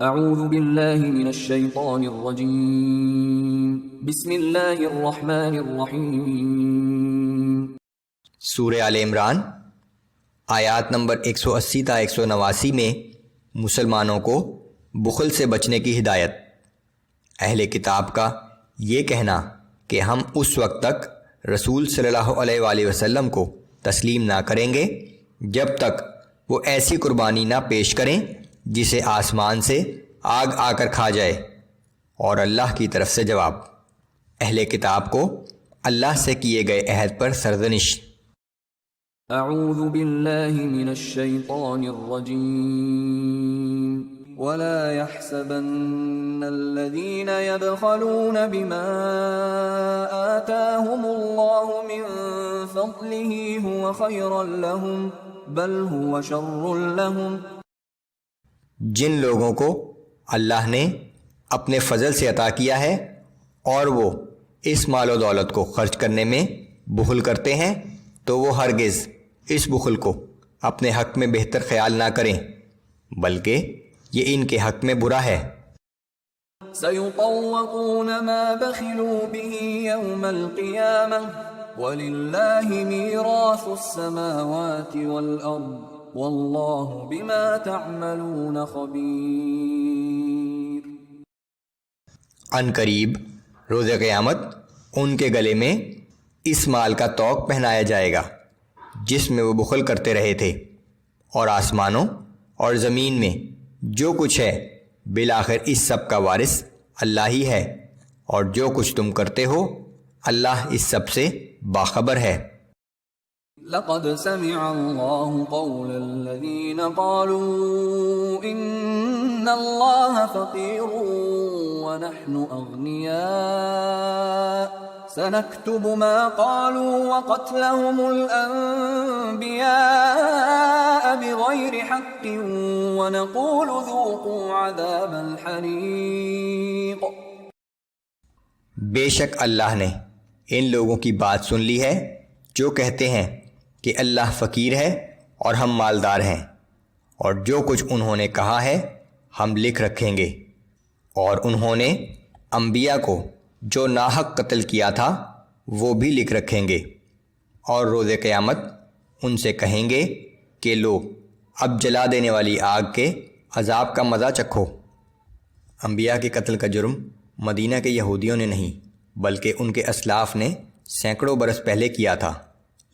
اعوذ باللہ من الشیطان الرجیم بسم اللہ الرحمن الرحیم۔ سورہ آل عمران آیات نمبر 180 تا 189 میں مسلمانوں کو بخل سے بچنے کی ہدایت۔ اہل کتاب کا یہ کہنا کہ ہم اس وقت تک رسول صلی اللہ علیہ وآلہ وسلم کو تسلیم نہ کریں گے جب تک وہ ایسی قربانی نہ پیش کریں جسے آسمان سے آگ آ کر کھا جائے، اور اللہ کی طرف سے جواب۔ اہل کتاب کو اللہ سے کیے گئے عہد پر سرزنش۔ اعوذ باللہ من الشیطان الرجیم ولا يحسبن الذين يبخلون بما آتاهم الله من فضله هو خيرا لهم بل هو شر لهم۔ جن لوگوں کو اللہ نے اپنے فضل سے عطا کیا ہے اور وہ اس مال و دولت کو خرچ کرنے میں بخل کرتے ہیں تو وہ ہرگز اس بخل کو اپنے حق میں بہتر خیال نہ کریں، بلکہ یہ ان کے حق میں برا ہے۔ سَيُطَوَّقُونَ مَا بَخِلُوا بِهِ يَوْمَ الْقِيَامَةِ وَلِلَّهِ مِيرَاثُ السَّمَاوَاتِ وَالْأَرْضِ وَاللَّهُ بِمَا تَعْمَلُونَ خَبِيرٌ۔ ان قریب روز قیامت ان کے گلے میں اس مال کا طوق پہنایا جائے گا جس میں وہ بخل کرتے رہے تھے، اور آسمانوں اور زمین میں جو کچھ ہے بالآخر اس سب کا وارث اللہ ہی ہے، اور جو کچھ تم کرتے ہو اللہ اس سب سے باخبر ہے۔ لقد سمع الله قول الذين قالوا ان الله فقير ونحن اغنياء سنكتب ما قالوا وقتلهم الانبياء بغير حق ونقول ذوقوا عذاب الحريق۔ بے شک اللہ نے ان لوگوں کی بات سن لی ہے جو کہتے ہیں کہ اللہ فقیر ہے اور ہم مالدار ہیں، اور جو کچھ انہوں نے کہا ہے ہم لکھ رکھیں گے، اور انہوں نے انبیاء کو جو ناحق قتل کیا تھا وہ بھی لکھ رکھیں گے، اور روز قیامت ان سے کہیں گے کہ لو اب جلا دینے والی آگ کے عذاب کا مزہ چکھو۔ انبیاء کے قتل کا جرم مدینہ کے یہودیوں نے نہیں بلکہ ان کے اسلاف نے سینکڑوں برس پہلے کیا تھا،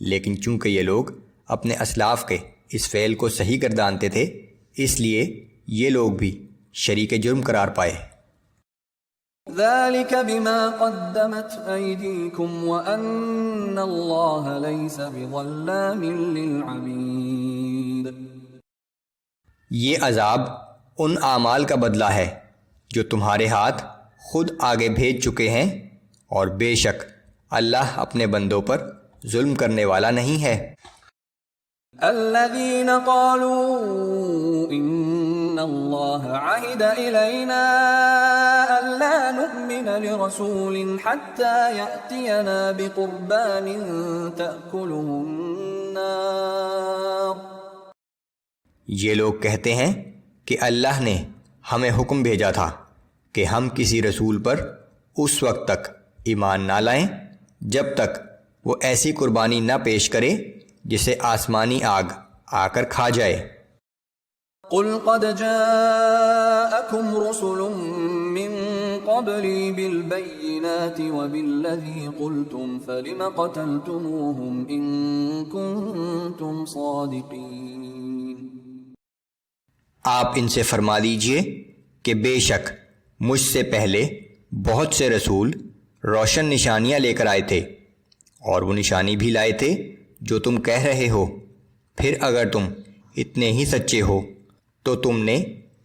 لیکن چونکہ یہ لوگ اپنے اسلاف کے اس فعل کو صحیح گردانتے تھے اس لیے یہ لوگ بھی شریک جرم قرار پائے۔ ذلك بما قدمت أيديكم وأن الله ليس بظلام للعبيد۔ یہ عذاب ان اعمال کا بدلہ ہے جو تمہارے ہاتھ خود آگے بھیج چکے ہیں، اور بے شک اللہ اپنے بندوں پر ظلم کرنے والا نہیں ہے۔ الذين قالوا ان الله عهد الينا الا نؤمن لرسول حتى ياتينا بقربان تاكله النار۔ یہ لوگ کہتے ہیں کہ اللہ نے ہمیں حکم بھیجا تھا کہ ہم کسی رسول پر اس وقت تک ایمان نہ لائیں جب تک وہ ایسی قربانی نہ پیش کرے جسے آسمانی آگ آ کر کھا جائے۔ قل قد جاءكم رسل من قبلي بالبينات وبالذي قلتم فلم قتلتموهم إن كنتم صادقين۔ آپ ان سے فرما دیجئے کہ بے شک مجھ سے پہلے بہت سے رسول روشن نشانیاں لے کر آئے تھے، اور وہ نشانی بھی لائے تھے جو تم کہہ رہے ہو، پھر اگر تم اتنے ہی سچے ہو تو تم نے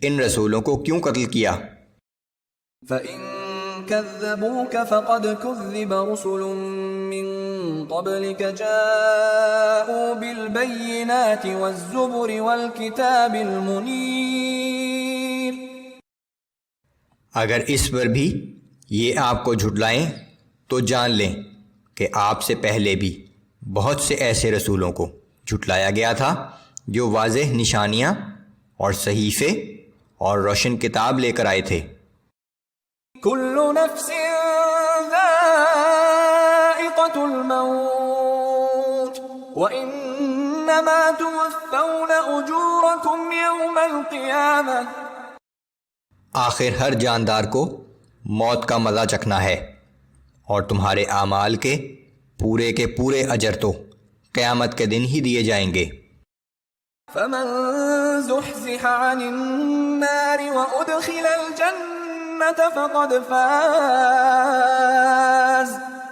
ان رسولوں کو کیوں قتل کیا؟ فَإِن كَذَّبُوكَ فَقَدْ كُذِّبَ رُسُلٌ مِّن قَبْلِكَ جَاءُوا بِالْبَيِّنَاتِ وَالزُّبُرِ وَالْكِتَابِ الْمُنِيرِ۔ اگر اس پر بھی یہ آپ کو جھٹلائیں تو جان لیں کہ آپ سے پہلے بھی بہت سے ایسے رسولوں کو جھٹلایا گیا تھا جو واضح نشانیاں اور صحیفے اور روشن کتاب لے کر آئے تھے۔ كل نفس ذائقة الموت وإنما توفون أجوركم يوم القيامة۔ آخر ہر جاندار کو موت کا مزہ چکھنا ہے، اور تمہارے اعمال کے پورے اجر تو قیامت کے دن ہی دیے جائیں گے۔ فمن زحزح عن النار وأدخل الجنة فقد فاز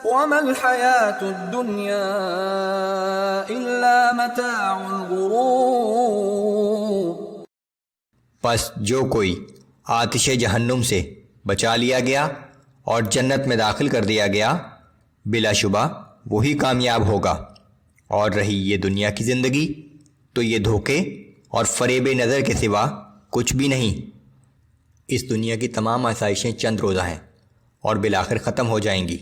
وما الحياة الدنيا إلا متاع الغرور۔ پس جو کوئی آتش جہنم سے بچا لیا گیا اور جنت میں داخل کر دیا گیا، بلا شبہ وہی کامیاب ہوگا، اور رہی یہ دنیا کی زندگی تو یہ دھوکے اور فریب نظر کے سوا کچھ بھی نہیں۔ اس دنیا کی تمام آسائشیں چند روزہ ہیں اور بالآخر ختم ہو جائیں گی۔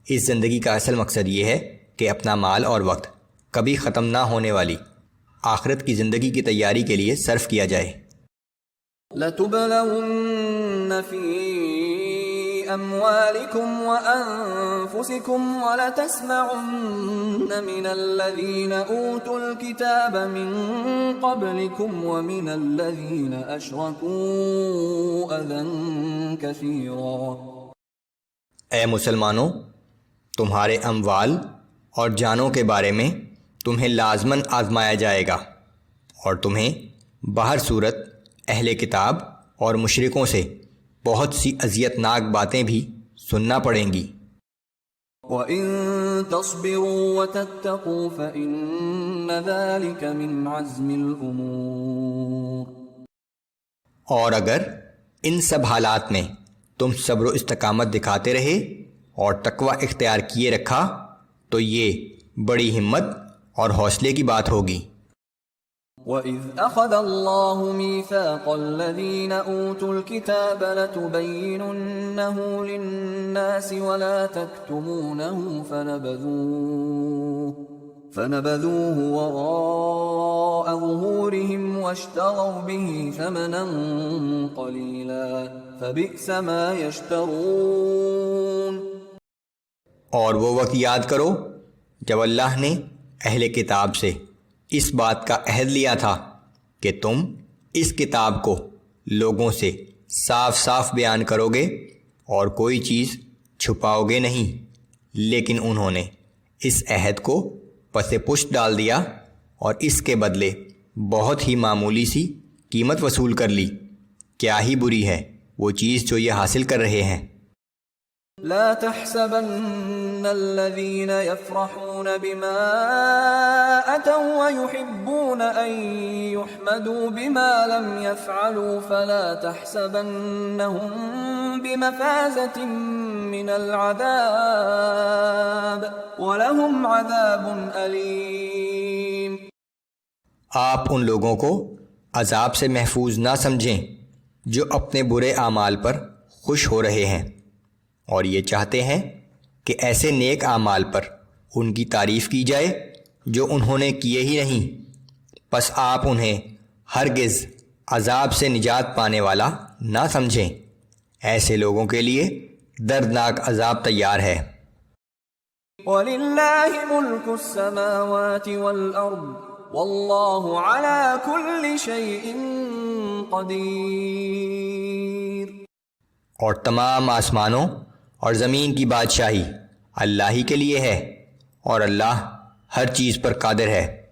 اس زندگی کا اصل مقصد یہ ہے کہ اپنا مال اور وقت کبھی ختم نہ ہونے والی آخرت کی زندگی کی تیاری کے لیے صرف کیا جائے۔ لَتُبْلَوُنَّ فِي أَمْوَالِكُمْ وَأَنفُسِكُمْ وَلَتَسْمَعُنَّ مِنَ الَّذِينَ أُوتُوا الْكِتَابَ مِنْ قَبْلِكُمْ وَمِنَ الَّذِينَ أَشْرَكُوا أَذًى كَثِيرًا۔ اے مسلمانوں، تمہارے اموال اور جانوں کے بارے میں تمہیں لازماً آزمایا جائے گا، اور تمہیں باہر صورت اہل کتاب اور مشرکوں سے بہت سی اذیت ناک باتیں بھی سننا پڑیں گی۔ وَإِن تَصْبِرُوا وَتَتَّقُوا فَإِنَّ ذَلِكَ مِنْ عَزْمِ الْأُمُورِ۔ اور اگر ان سب حالات میں تم صبر و استقامت دکھاتے رہے اور تقوی اختیار کیے رکھا تو یہ بڑی ہمت اور حوصلے کی بات ہوگی۔ وَإِذْ أَخَذَ اللَّهُ مِيثَاقَ الَّذِينَ أُوتُوا الْكِتَابَ لَتُبَيِّنُنَّهُ لِلنَّاسِ وَلَا تَكْتُمُونَهُ فَنَبَذُوهُ وَرَاءَ ظُهُورِهِمْ وَاشْتَرَوْا بِهِ ثَمَنًا قَلِيلًا فَبِئْسَ مَا يَشْتَرُونَ۔ اور وہ وقت یاد کرو جب اللہ نے اہل کتاب سے اس بات کا عہد لیا تھا کہ تم اس کتاب کو لوگوں سے صاف صاف بیان کرو گے اور کوئی چیز چھپاؤ گے نہیں، لیکن انہوں نے اس عہد کو پس پشت ڈال دیا اور اس کے بدلے بہت ہی معمولی سی قیمت وصول کر لی۔ کیا ہی بری ہے وہ چیز جو یہ حاصل کر رہے ہیں۔ لا تحسبن الذين يفرحون بما أتوا ويحبون أن يحمدوا بما لم يفعلوا فلا تحسبنهم بمفازة من العذاب ولهم عذاب أليم۔ آپ ان لوگوں کو عذاب سے محفوظ نہ سمجھیں جو اپنے برے اعمال پر خوش ہو رہے ہیں اور یہ چاہتے ہیں کہ ایسے نیک اعمال پر ان کی تعریف کی جائے جو انہوں نے کیے ہی نہیں، پس آپ انہیں ہرگز عذاب سے نجات پانے والا نہ سمجھیں۔ ایسے لوگوں کے لیے دردناک عذاب تیار ہے۔ وَلِلَّهِ مُلْكُ السَّمَاوَاتِ وَالْأَرْضِ وَاللَّهُ عَلَى كُلِّ شَيْءٍ قَدِيرٌ۔ اور تمام آسمانوں اور زمین کی بادشاہی اللہ ہی کے لیے ہے، اور اللہ ہر چیز پر قادر ہے۔